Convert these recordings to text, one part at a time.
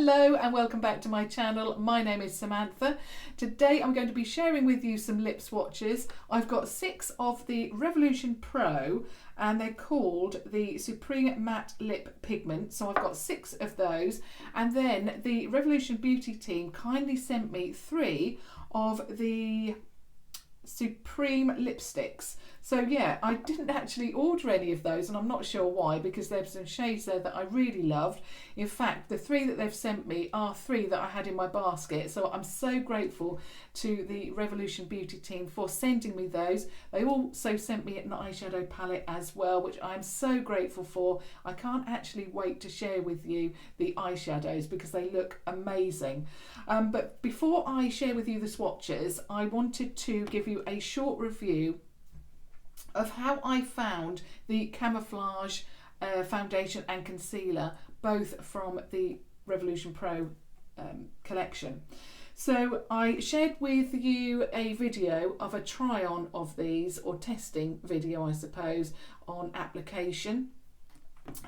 Hello and welcome back to my channel. My name is Samantha. Today I'm going to be sharing with you some lip swatches. I've got 6 of the Revolution Pro and they're called the Supreme Matte Lip Pigment. So I've got 6 of those, and then the Revolution Beauty team kindly sent me 3 of the Supreme lipsticks. So yeah, I didn't actually order any of those and I'm not sure why, because there's some shades there that I really loved. In fact, the 3 that they've sent me are 3 that I had in my basket, so I'm so grateful to the Revolution Beauty team for sending me those. They also sent me an eyeshadow palette as well, which I'm so grateful for. I can't actually wait to share with you the eyeshadows because they look amazing. But before I share with you the swatches, I wanted to give you a short review of how I found the Camouflage Foundation and Concealer, both from the Revolution Pro collection. So I shared with you a video of a try on of these, or testing video I suppose, on application.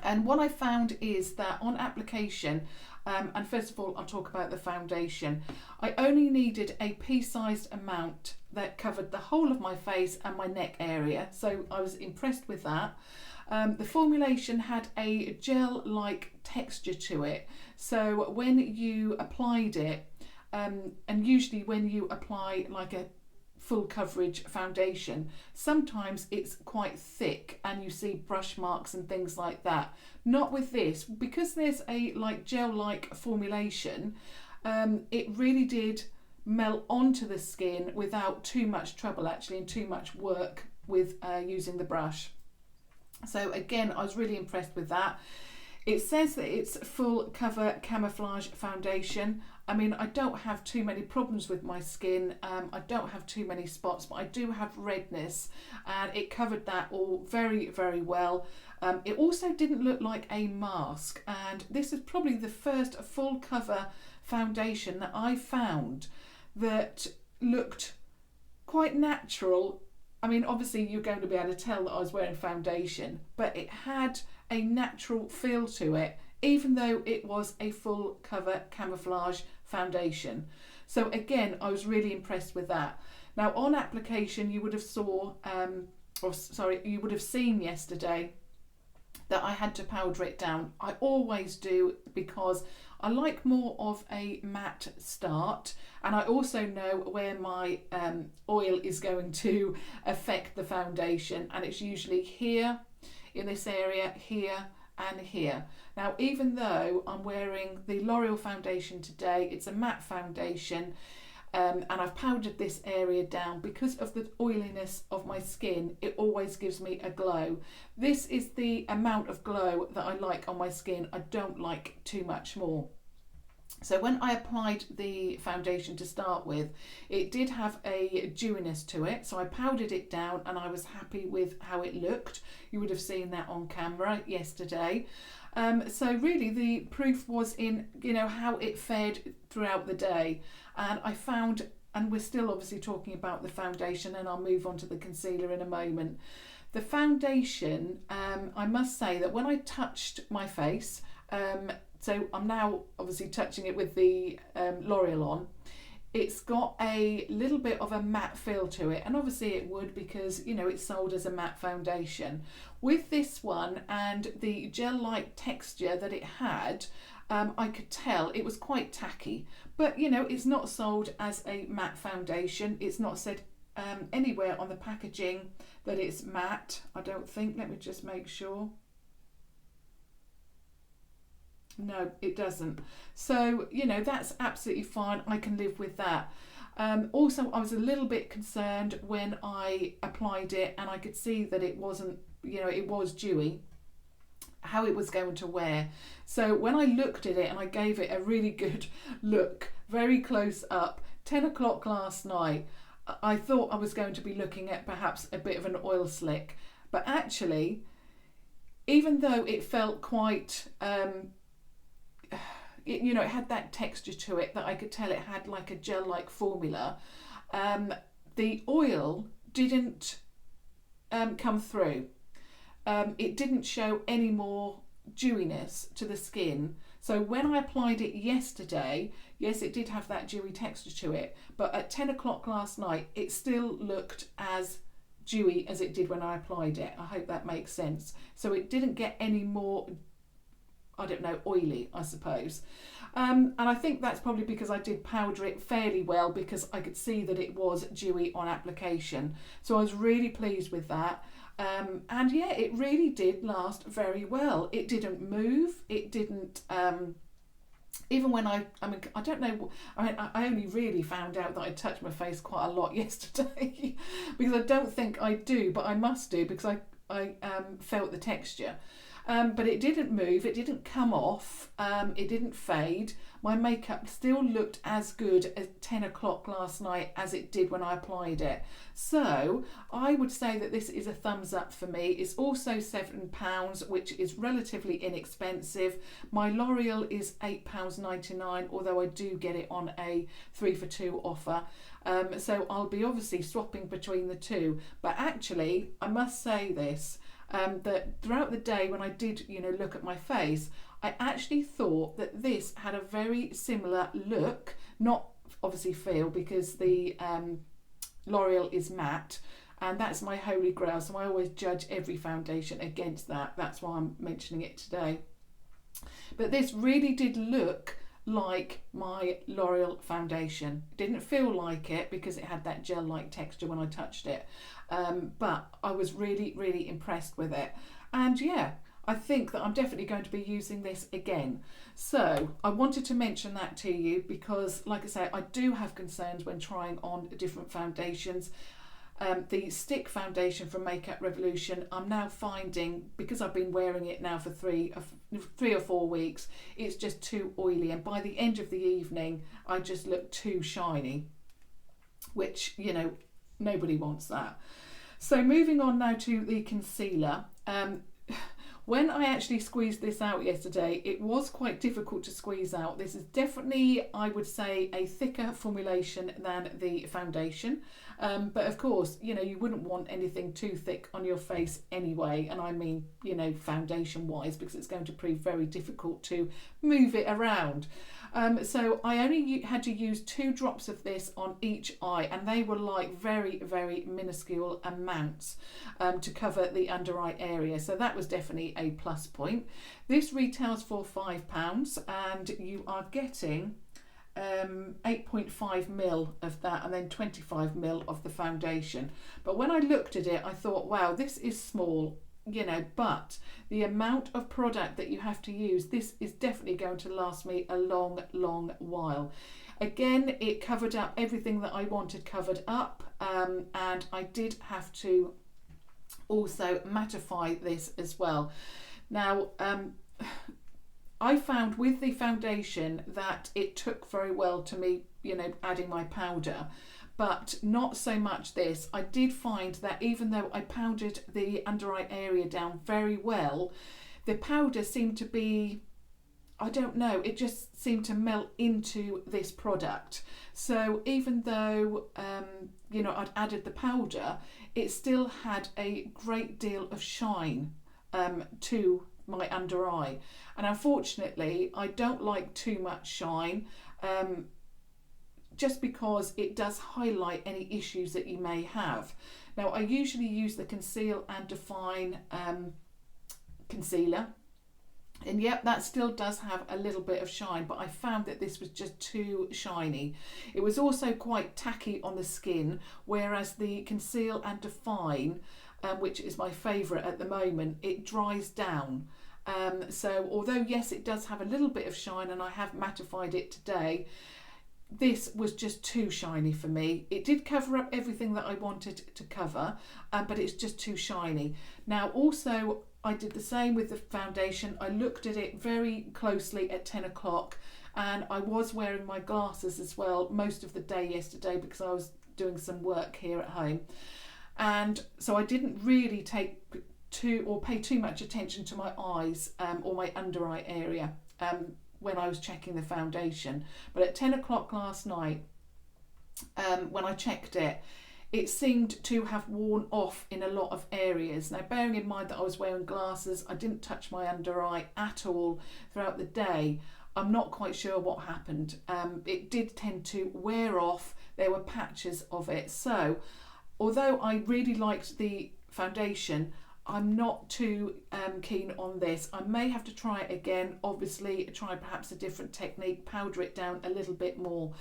And what I found is that on application, and first of all I'll talk about the foundation, I only needed a pea-sized amount that covered the whole of my face and my neck area, so I was impressed with that. The formulation had a gel-like texture to it, so when you applied it, and usually when you apply like a full coverage foundation, sometimes it's quite thick and you see brush marks and things like that. Not with this, because there's a like gel-like formulation. It really did melt onto the skin without too much trouble actually, and too much work with using the brush. So again, I was really impressed with that. It says that it's full cover camouflage foundation. I mean, I don't have too many problems with my skin. I don't have too many spots, but I do have redness, and it covered that all very, very well. It also didn't look like a mask, and this is probably the first full cover foundation that I found that looked quite natural. I mean, obviously you're going to be able to tell that I was wearing foundation, but it had a natural feel to it, even though it was a full cover camouflage foundation. So again, I was really impressed with that. Now on application, you would have you would have seen yesterday that I had to powder it down. I always do, because I like more of a matte start, and I also know where my oil is going to affect the foundation, and it's usually here in this area, here and here. Now even though I'm wearing the Loreal foundation today, it's a matte foundation, and I've powdered this area down because of the oiliness of my skin. It always gives me a glow. This is the amount of glow that I like on my skin. I don't like too much more. So when I applied the foundation to start with, it did have a dewiness to it, so I powdered it down and I was happy with how it looked. You would have seen that on camera yesterday. So really the proof was in, you know, how it fared throughout the day. And I found, and we're still obviously talking about the foundation, and I'll move on to the concealer in a moment. The foundation, I must say that when I touched my face, so I'm now obviously touching it with the Loreal on, it's got a little bit of a matte feel to it, and obviously it would, because you know it's sold as a matte foundation. With this one and the gel-like texture that it had, I could tell it was quite tacky, but you know it's not sold as a matte foundation. It's not said anywhere on the packaging that it's matte, I don't think. Let me just make sure. No, it doesn't. So, you know, that's absolutely fine. I can live with that. Also, I was a little bit concerned when I applied it and I could see that it wasn't, you know, it was dewy, how it was going to wear. So when I looked at it and I gave it a really good look, very close up, 10 o'clock last night, I thought I was going to be looking at perhaps a bit of an oil slick. But actually, even though it felt quite... you know, it had that texture to it that I could tell it had like a gel-like formula. The oil didn't come through. It didn't show any more dewiness to the skin. So when I applied it yesterday, yes, it did have that dewy texture to it, but at 10 o'clock last night, it still looked as dewy as it did when I applied it. I hope that makes sense. So it didn't get any more, I don't know, oily, I suppose. And I think that's probably because I did powder it fairly well, because I could see that it was dewy on application. So I was really pleased with that. And yeah, it really did last very well. It didn't move. It didn't, even when I don't know, I only really found out that I touched my face quite a lot yesterday because I don't think I do, but I must do, because I felt the texture. But it didn't move, it didn't come off, it didn't fade. My makeup still looked as good at 10 o'clock last night as it did when I applied it. So I would say that this is a thumbs up for me. It's also £7, which is relatively inexpensive. My Loreal is £8.99, although I do get it on a 3 for 2 offer. So I'll be obviously swapping between the two. But actually, I must say this, that throughout the day when I did, look at my face, I actually thought that this had a very similar look, not obviously feel, because the L'Oreal is matte, and that's my holy grail, so I always judge every foundation against that. That's why I'm mentioning it today. But this really did look like my L'Oreal foundation. It didn't feel like it because it had that gel-like texture when I touched it, but I was really, really impressed with it. And yeah, I think that I'm definitely going to be using this again. So I wanted to mention that to you because, like I say, I do have concerns when trying on different foundations. The stick foundation from Makeup Revolution, I'm now finding, because I've been wearing it now for three or 4 weeks, it's just too oily, and by the end of the evening I just look too shiny, which, nobody wants that. So moving on now to the concealer. When I actually squeezed this out yesterday, it was quite difficult to squeeze out. This is definitely, I would say, a thicker formulation than the foundation. But of course, you wouldn't want anything too thick on your face anyway. And I mean, foundation wise, because it's going to prove very difficult to move it around. So I only had to use 2 drops of this on each eye, and they were like very, very minuscule amounts to cover the under eye area. So that was definitely a plus point. This retails for £5, and you are getting 8.5ml of that, and then 25ml of the foundation. But when I looked at it, I thought, wow, this is small, but the amount of product that you have to use, this is definitely going to last me a long, long while. Again, it covered up everything that I wanted covered up, and I did have to also mattify this as well. Now, I found with the foundation that it took very well to me, adding my powder, but not so much this. I did find that even though I powdered the under eye area down very well, the powder seemed to be, I don't know, it just seemed to melt into this product. So even though, I'd added the powder, it still had a great deal of shine to my under eye. And unfortunately, I don't like too much shine, just because it does highlight any issues that you may have. Now, I usually use the Conceal and Define concealer, and yep, that still does have a little bit of shine, but I found that this was just too shiny. It was also quite tacky on the skin, whereas the Conceal and Define, which is my favourite at the moment, it dries down. So although yes, it does have a little bit of shine, and I have mattified it today, this was just too shiny for me. It did cover up everything that I wanted to cover, but it's just too shiny. Now also, I did the same with the foundation. I looked at it very closely at 10 o'clock, and I was wearing my glasses as well most of the day yesterday because I was doing some work here at home. And so I didn't really pay too much attention to my eyes or my under eye area when I was checking the foundation. But at 10 o'clock last night, when I checked it, it seemed to have worn off in a lot of areas. Now, bearing in mind that I was wearing glasses, I didn't touch my under eye at all throughout the day. I'm not quite sure what happened. It did tend to wear off. There were patches of it. So although I really liked the foundation, I'm not too keen on this. I may have to try it again, obviously try perhaps a different technique, powder it down a little bit more.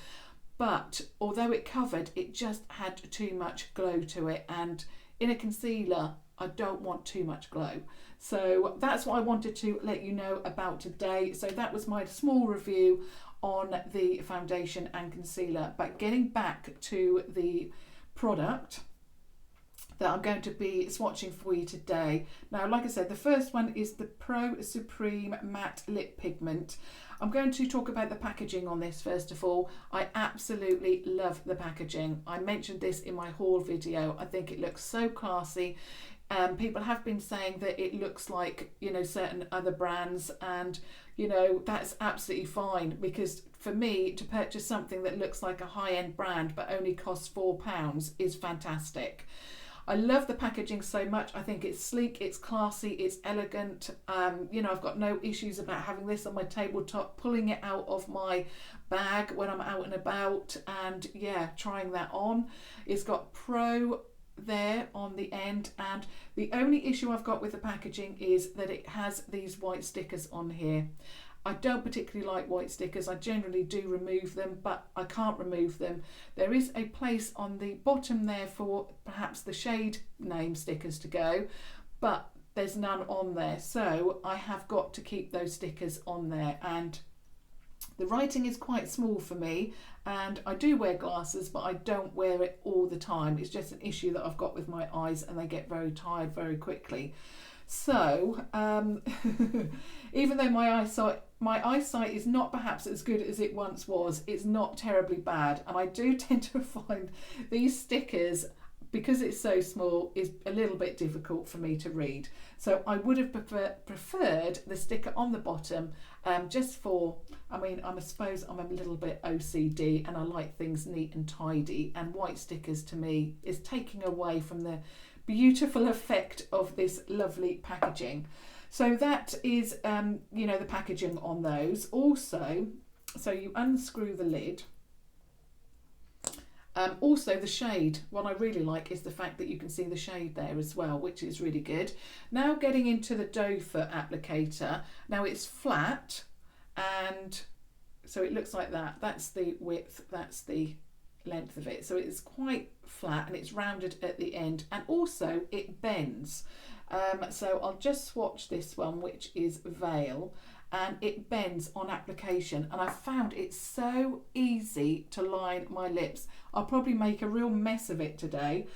But although it covered, it just had too much glow to it, and in a concealer I don't want too much glow. So that's what I wanted to let you know about today. So that was my small review on the foundation and concealer. But getting back to the product that I'm going to be swatching for you today. Now, like I said, the first one is the Pro Supreme Matte Lip Pigment. I'm going to talk about the packaging on this first of all. I absolutely love the packaging. I mentioned this in my haul video. I think it looks so classy. People have been saying that it looks like, you know, certain other brands, and you know, that's absolutely fine, because for me to purchase something that looks like a high-end brand but only costs £4 is fantastic. I love the packaging so much. I think it's sleek, it's classy, it's elegant. You know, I've got no issues about having this on my tabletop, pulling it out of my bag when I'm out and about, and yeah, trying that on. It's got Pro there on the end, and the only issue I've got with the packaging is that it has these white stickers on here. I don't particularly like white stickers. I generally do remove them, but I can't remove them. There is a place on the bottom there for perhaps the shade name stickers to go, but there's none on there. So I have got to keep those stickers on there, and the writing is quite small for me, and I do wear glasses, but I don't wear it all the time. It's just an issue that I've got with my eyes, and they get very tired very quickly. So even though my eyesight is not perhaps as good as it once was, it's not terribly bad, and I do tend to find these stickers, because it's so small, is a little bit difficult for me to read. So I would have preferred the sticker on the bottom, just for, I mean, I suppose I'm a little bit OCD and I like things neat and tidy, and white stickers to me is taking away from the beautiful effect of this lovely packaging. So that is, you know, the packaging on those. Also, so you unscrew the lid. Also the shade, what I really like is the fact that you can see the shade there as well, which is really good. Now getting into the Doe Foot Applicator. Now it's flat, and so it looks like that. That's the width, that's the length of it. So it's quite flat and it's rounded at the end, and also it bends. So I'll just swatch this one, which is Veil, and it bends on application, and I found it so easy to line my lips. I'll probably make a real mess of it today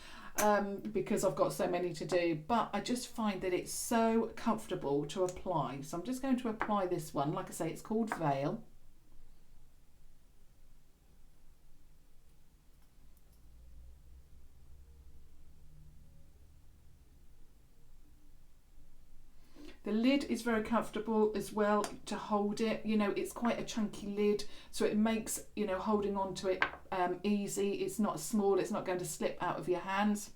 because I've got so many to do, but I just find that it's so comfortable to apply. So I'm just going to apply this one. Like I say, it's called Veil. The lid is very comfortable as well to hold it. You know, it's quite a chunky lid, so it makes, you know, holding on to it easy. It's not small, it's not going to slip out of your hands.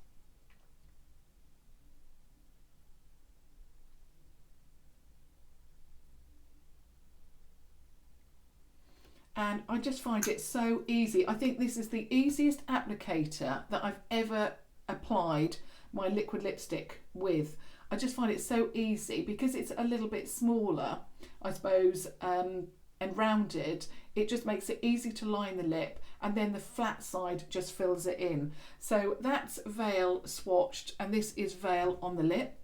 And I just find it so easy. I think this is the easiest applicator that I've ever applied my liquid lipstick with. I just find it so easy because it's a little bit smaller, I suppose, and rounded. It just makes it easy to line the lip, and then the flat side just fills it in. So that's Veil swatched, and this is Veil on the lip.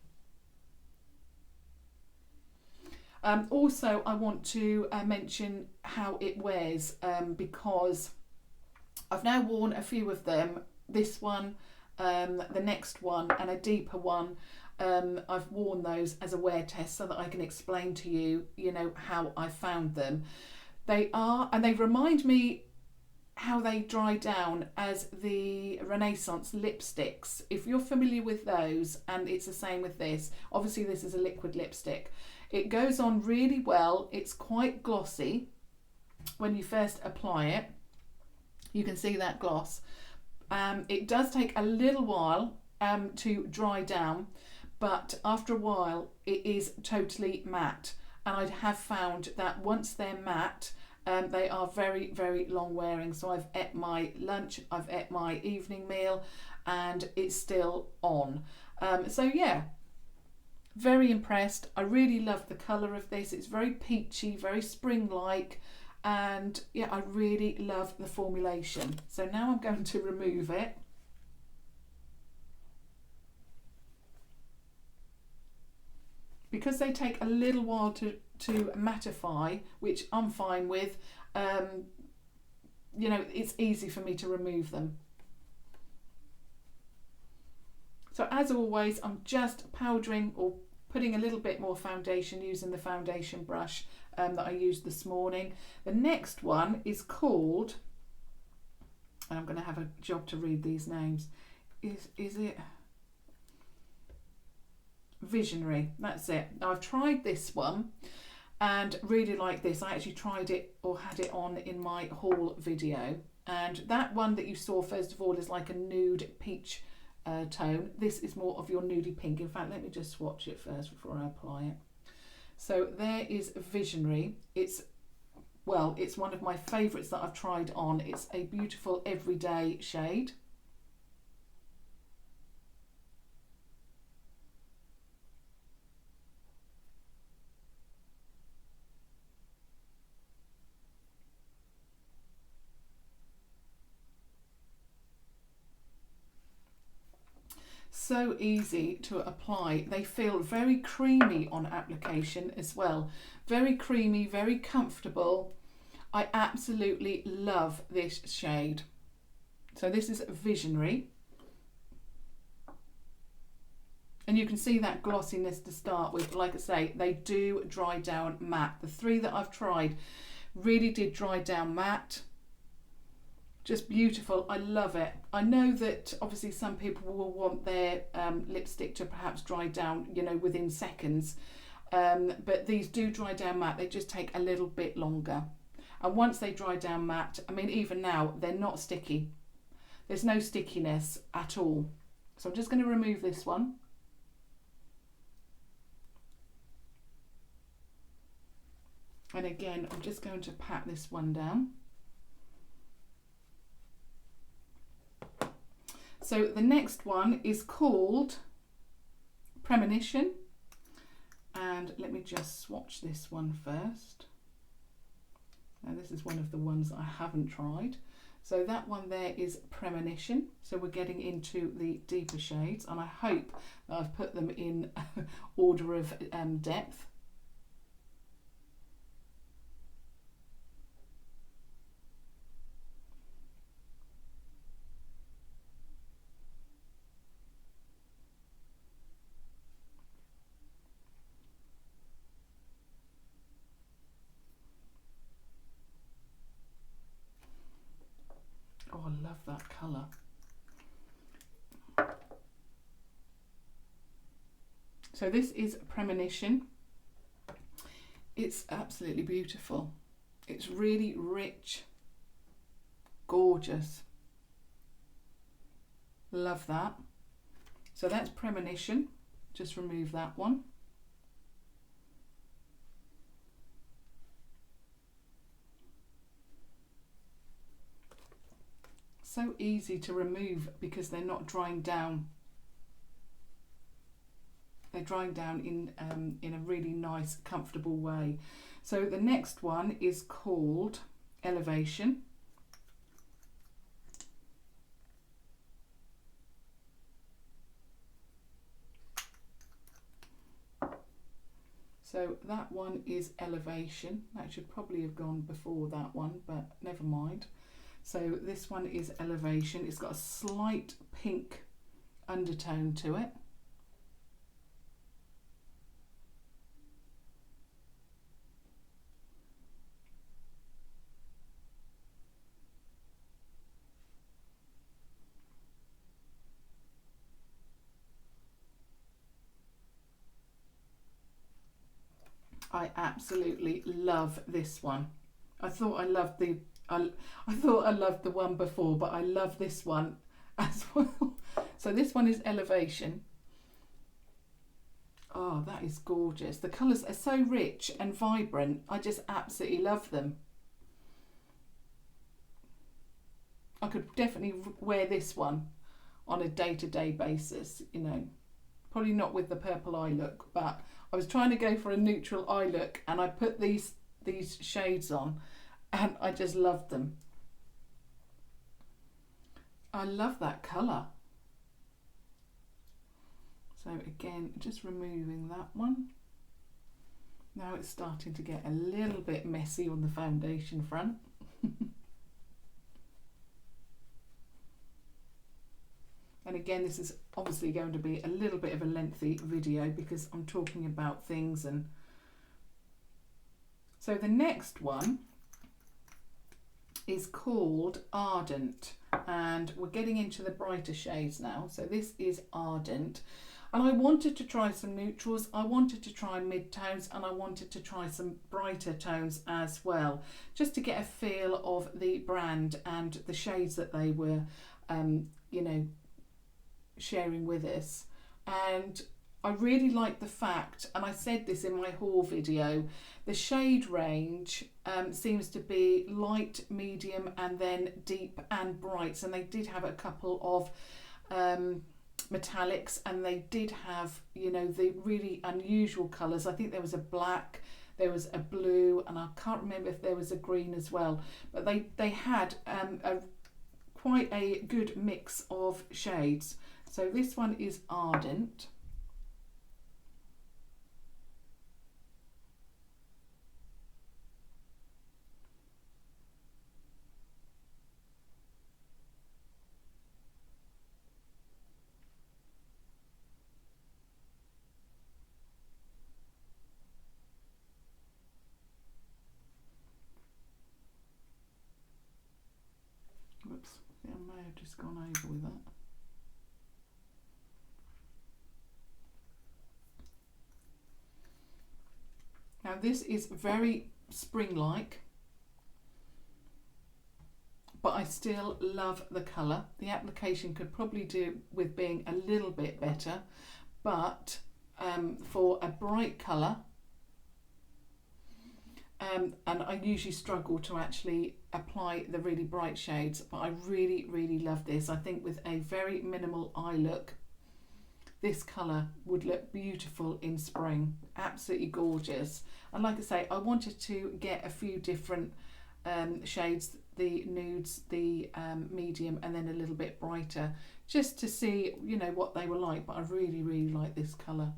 Also, I want to mention how it wears, because I've now worn a few of them. This one, the next one, and a deeper one. I've worn those as a wear test so that I can explain to you, you know, how I found them. They are, and they remind me how they dry down as the Renaissance lipsticks. If you're familiar with those, and it's the same with this, obviously this is a liquid lipstick. It goes on really well. It's quite glossy when you first apply it. You can see that gloss. It does take a little while to dry down, but after a while it is totally matte, and I have found that once they're matte, they are very, very long wearing. So I've ate my lunch, I've ate my evening meal, and it's still on. So yeah, very impressed. I really love the colour of this. It's very peachy, very spring-like, and yeah, I really love the formulation. So now I'm going to remove it. Because they take a little while to mattify, which I'm fine with, you know, it's easy for me to remove them. So as always, I'm just powdering or putting a little bit more foundation using the foundation brush that I used this morning. The next one is called, and I'm going to have a job to read these names, is it Visionary? That's it. Now I've tried this one and really like this. I actually tried it or had it on in my haul video, and that one that you saw first of all is like a nude peach tone. This is more of your nudie pink. In fact, let me just swatch it first before I apply it. So there is Visionary. It's one of my favourites that I've tried on. It's a beautiful everyday shade. So easy to apply. They feel very creamy on application as well. Very creamy, very comfortable. I absolutely love this shade. So this is Visionary. And you can see that glossiness to start with. Like I say, they do dry down matte. The three that I've tried really did dry down matte. Just beautiful. I love it. I know that obviously some people will want their lipstick to perhaps dry down, you know, within seconds, but these do dry down matte. They just take a little bit longer, and once they dry down matte, I mean, even now they're not sticky. There's no stickiness at all. So I'm just going to remove this one. And again, I'm just going to pat this one down. So the next one is called Premonition, and let me just swatch this one first. Now this is one of the ones I haven't tried. So that one there is Premonition. So we're getting into the deeper shades, and I hope that I've put them in order of depth. Oh, I love that colour. So this is Premonition. It's absolutely beautiful. It's really rich, gorgeous. Love that. So that's Premonition. Just remove that one. So easy to remove because they're not drying down. They're drying down in a really nice, comfortable way. So the next one is called Elevation. So that one is Elevation. That should probably have gone before that one, but never mind. So this one is Elevation. It's got a slight pink undertone to it. I absolutely love this one. I thought I loved the one before, but I love this one as well. So this one is Elevation. Oh, that is gorgeous. The colours are so rich and vibrant. I just absolutely love them. I could definitely wear this one on a day-to-day basis, you know. Probably not with the purple eye look, but I was trying to go for a neutral eye look and I put these shades on and I just loved them. I love that colour. So again, just removing that one. Now it's starting to get a little bit messy on the foundation front. And again, this is obviously going to be a little bit of a lengthy video because I'm talking about things. And so the next one is called Ardent, and we're getting into the brighter shades now. So this is Ardent, and I wanted to try some neutrals, I wanted to try mid-tones, and I wanted to try some brighter tones as well, just to get a feel of the brand and the shades that they were you know, sharing with us. And I really like the fact, and I said this in my haul video, the shade range seems to be light, medium, and then deep and brights. And they did have a couple of metallics, and they did have, you know, the really unusual colours. I think there was a black, there was a blue, and I can't remember if there was a green as well. But they had quite a good mix of shades. So this one is Ardent. Whoops, I may have just gone over with that. Now this is very spring-like, but I still love the colour. The application could probably do with being a little bit better, but for a bright colour, and I usually struggle to actually apply the really bright shades, but I really, really love this. I think with a very minimal eye look, this colour would look beautiful in spring. Absolutely gorgeous. And like I say, I wanted to get a few different shades, the nudes, the medium, and then a little bit brighter, just to see, you know, what they were like. But I really, really like this colour.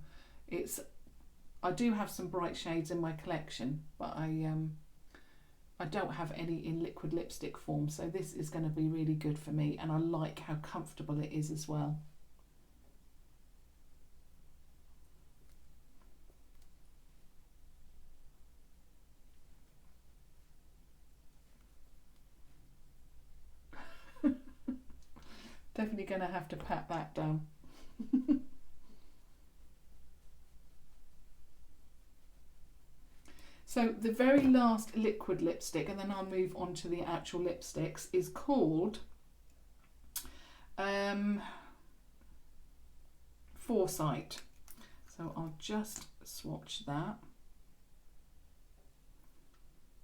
I do have some bright shades in my collection, but I don't have any in liquid lipstick form, so this is going to be really good for me, and I like how comfortable it is as well. Definitely going to have to pat that down. So the very last liquid lipstick, and then I'll move on to the actual lipsticks, is called Foresight. So I'll just swatch that.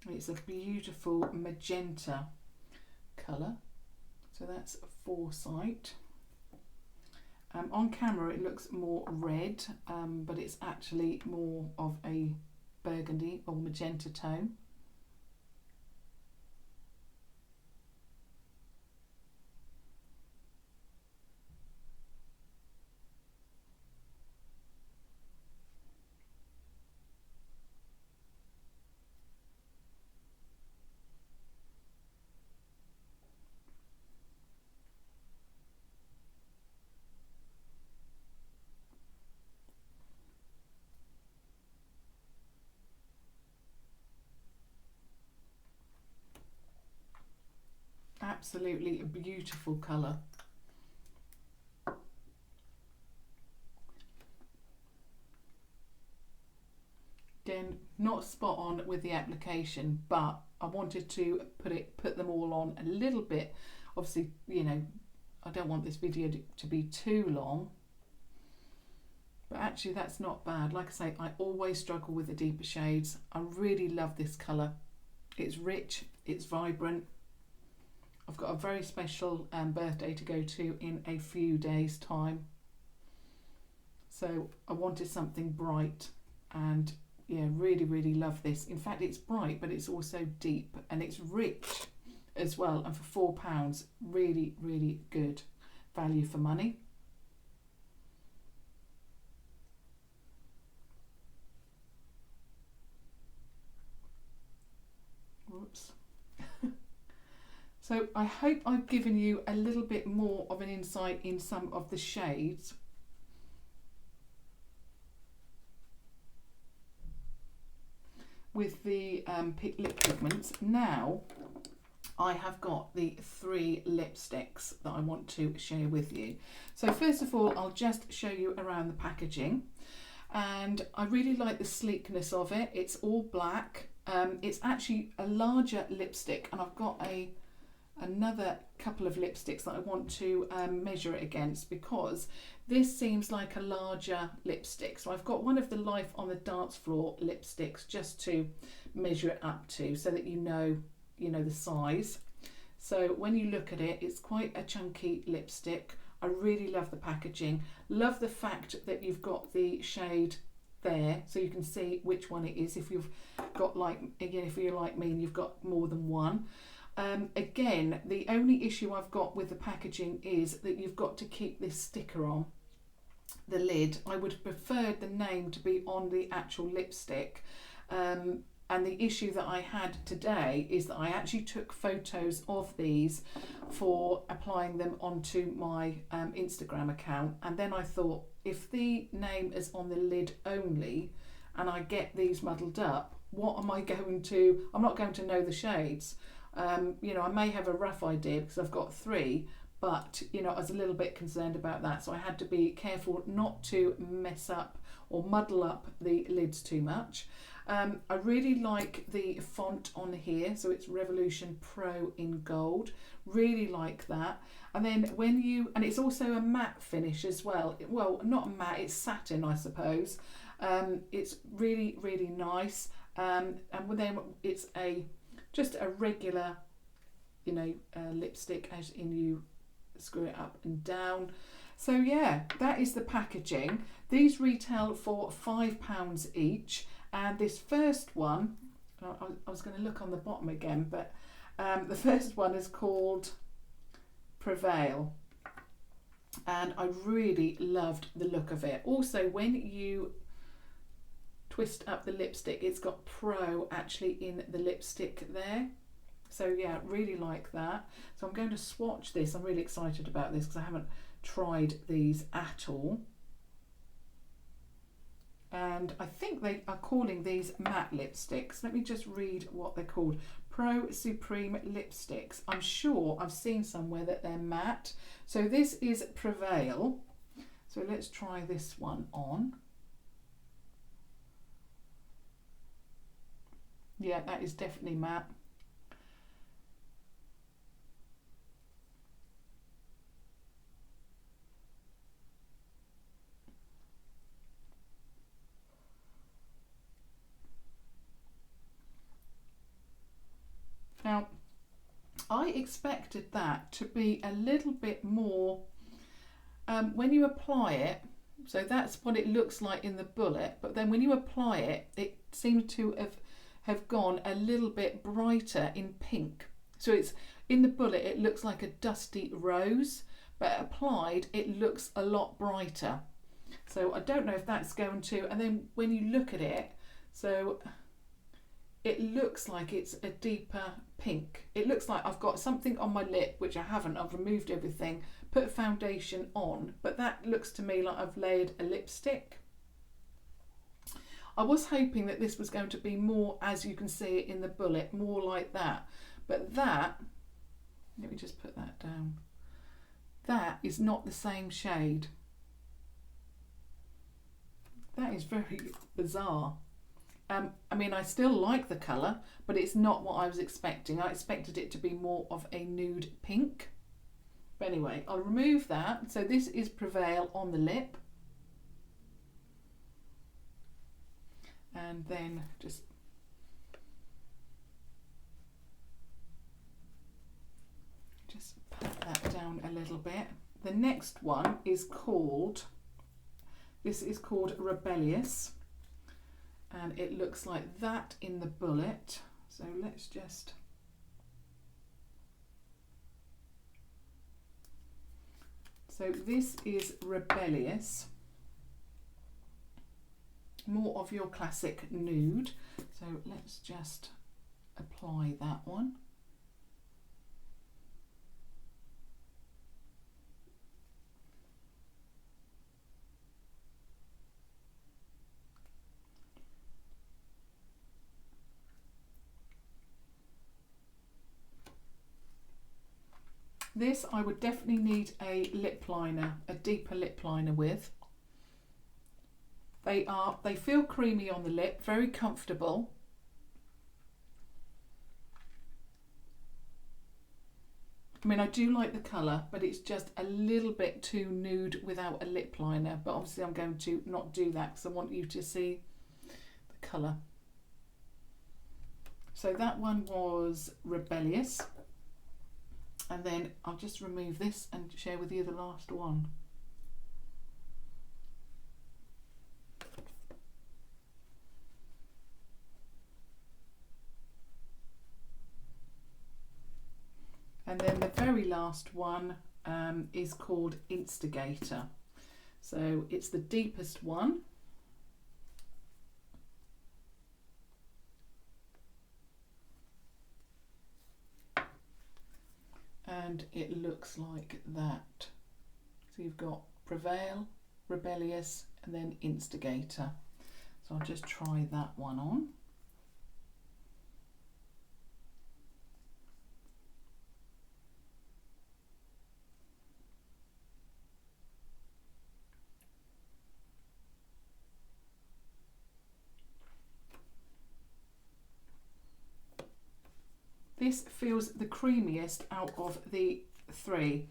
It's a beautiful magenta colour. So that's Foresight. On camera it looks more red, but it's actually more of a burgundy or magenta tone. Absolutely a beautiful colour. Again, not spot on with the application, but I wanted to put them all on a little bit. Obviously, you know, I don't want this video to be too long, But actually that's not bad. Like I say, I always struggle with the deeper shades. I really love this colour. It's rich, it's vibrant. I've got a very special birthday to go to in a few days' time. So I wanted something bright, and yeah, really, really love this. In fact, it's bright, but it's also deep and it's rich as well. And for £4, really, really good value for money. Whoops. So I hope I've given you a little bit more of an insight in some of the shades. With the lip pigments. Now I have got the 3 lipsticks that I want to share with you. So first of all, I'll just show you around the packaging, and I really like the sleekness of it. It's all black. It's actually a larger lipstick, and I've got another couple of lipsticks that I want to measure it against, because this seems like a larger lipstick. So I've got one of the Life on the Dance Floor lipsticks just to measure it up to, so that you know the size. So when you look at it, it's quite a chunky lipstick. I really love the packaging. Love the fact that you've got the shade there, so you can see which one it is. If you've got, like, again, if you're like me and you've got more than one. Again, the only issue I've got with the packaging is that you've got to keep this sticker on the lid. I would have preferred the name to be on the actual lipstick. And the issue that I had today is that I actually took photos of these for applying them onto my Instagram account. And then I thought, if the name is on the lid only and I get these muddled up, what am I going to, I'm not going to know the shades. I may have a rough idea because I've got 3, but I was a little bit concerned about that. So I had to be careful not to mess up or muddle up the lids too much. I really like the font on here, so it's Revolution Pro in gold. Really like that. And then and it's also a matte finish as well. Well, not matte, it's satin, I suppose. It's really, really nice. And then it's just a regular, lipstick, as in you screw it up and down. So yeah, that is the packaging. These retail for £5 each. And this first one, I was going to look on the bottom again, but the first one is called Prevail. And I really loved the look of it. Also, when you twist up the lipstick, it's got Pro actually in the lipstick there. So yeah, really like that. So I'm going to swatch this. I'm really excited about this because I haven't tried these at all. And I think they are calling these matte lipsticks. Let me just read what they're called. Pro Supreme lipsticks. I'm sure I've seen somewhere that they're matte. So this is Prevail. So let's try this one on. Yeah, that is definitely matte. Now, I expected that to be a little bit more, when you apply it, so that's what it looks like in the bullet, but then when you apply it, it seems to have gone a little bit brighter in pink. So it's in the bullet, it looks like a dusty rose, but applied, it looks a lot brighter. So I don't know if that's going to, and then when you look at it, so it looks like it's a deeper pink. It looks like I've got something on my lip, which I haven't. I've removed everything, put a foundation on, but that looks to me like I've layered a lipstick. I was hoping that this was going to be more, as you can see it in the bullet, more like that. But that, let me just put that down. That is not the same shade. That is very bizarre. I mean, I still like the colour, but it's not what I was expecting. I expected it to be more of a nude pink. But anyway, I'll remove that. So this is Prevail on the lip. and then just pat that down a little bit. The next one is called, this is called Rebellious, and it looks like that in the bullet. So let's just, so this is Rebellious, more of your classic nude. So let's just apply that one. This I would definitely need a lip liner, a deeper lip liner with. They feel creamy on the lip, very comfortable. I mean, I do like the colour, but it's just a little bit too nude without a lip liner. But obviously I'm going to not do that because I want you to see the colour. So that one was Rebellious. And then I'll just remove this and share with you the last one. And then the very last one is called Instigator. So it's the deepest one. And it looks like that. So you've got Prevail, Rebellious, and then Instigator. So I'll just try that one on. This feels the creamiest out of the three.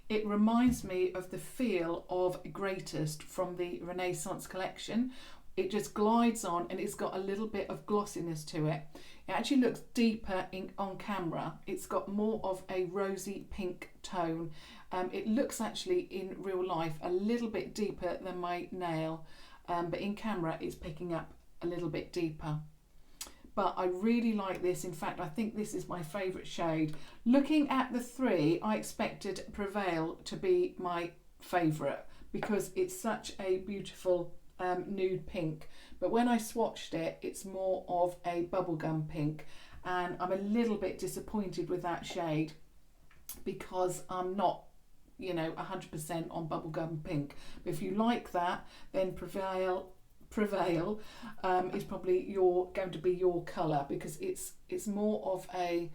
It reminds me of the feel of Greatest from the Renaissance collection. It just glides on and it's got a little bit of glossiness to it. It actually looks deeper on camera. It's got more of a rosy pink tone. It looks actually in real life a little bit deeper than my nail, but in camera it's picking up a little bit deeper. But I really like this. In fact, I think this is my favourite shade. Looking at the three, I expected Prevail to be my favourite because it's such a beautiful nude pink. But when I swatched it, it's more of a bubblegum pink. And I'm a little bit disappointed with that shade because I'm not, you know, 100% on bubblegum pink. But if you like that, then Prevail is probably going to be your colour because it's more of a,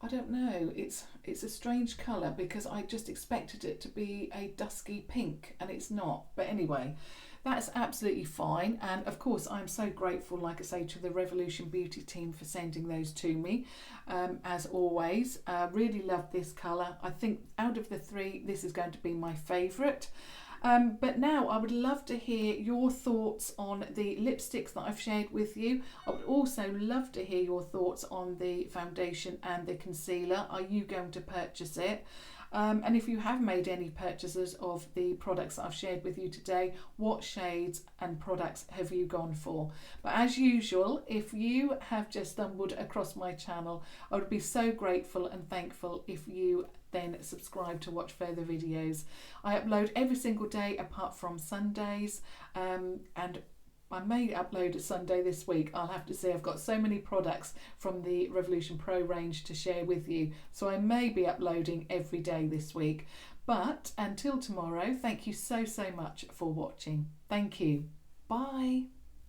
I don't know, it's a strange colour because I just expected it to be a dusky pink and it's not. But anyway, that's absolutely fine. And of course I'm so grateful, like I say, to the Revolution Beauty team for sending those to me. As always, really love this colour. I think out of the three, this is going to be my favourite. But now I would love to hear your thoughts on the lipsticks that I've shared with you. I would also love to hear your thoughts on the foundation and the concealer. Are you going to purchase it? And if you have made any purchases of the products that I've shared with you today, what shades and products have you gone for? But as usual, if you have just stumbled across my channel, I would be so grateful and thankful if you then subscribe to watch further videos. I upload every single day apart from Sundays, and I may upload a Sunday this week. I'll have to say I've got so many products from the Revolution Pro range to share with you, so I may be uploading every day this week. But until tomorrow, thank you so much for watching. Thank you. Bye.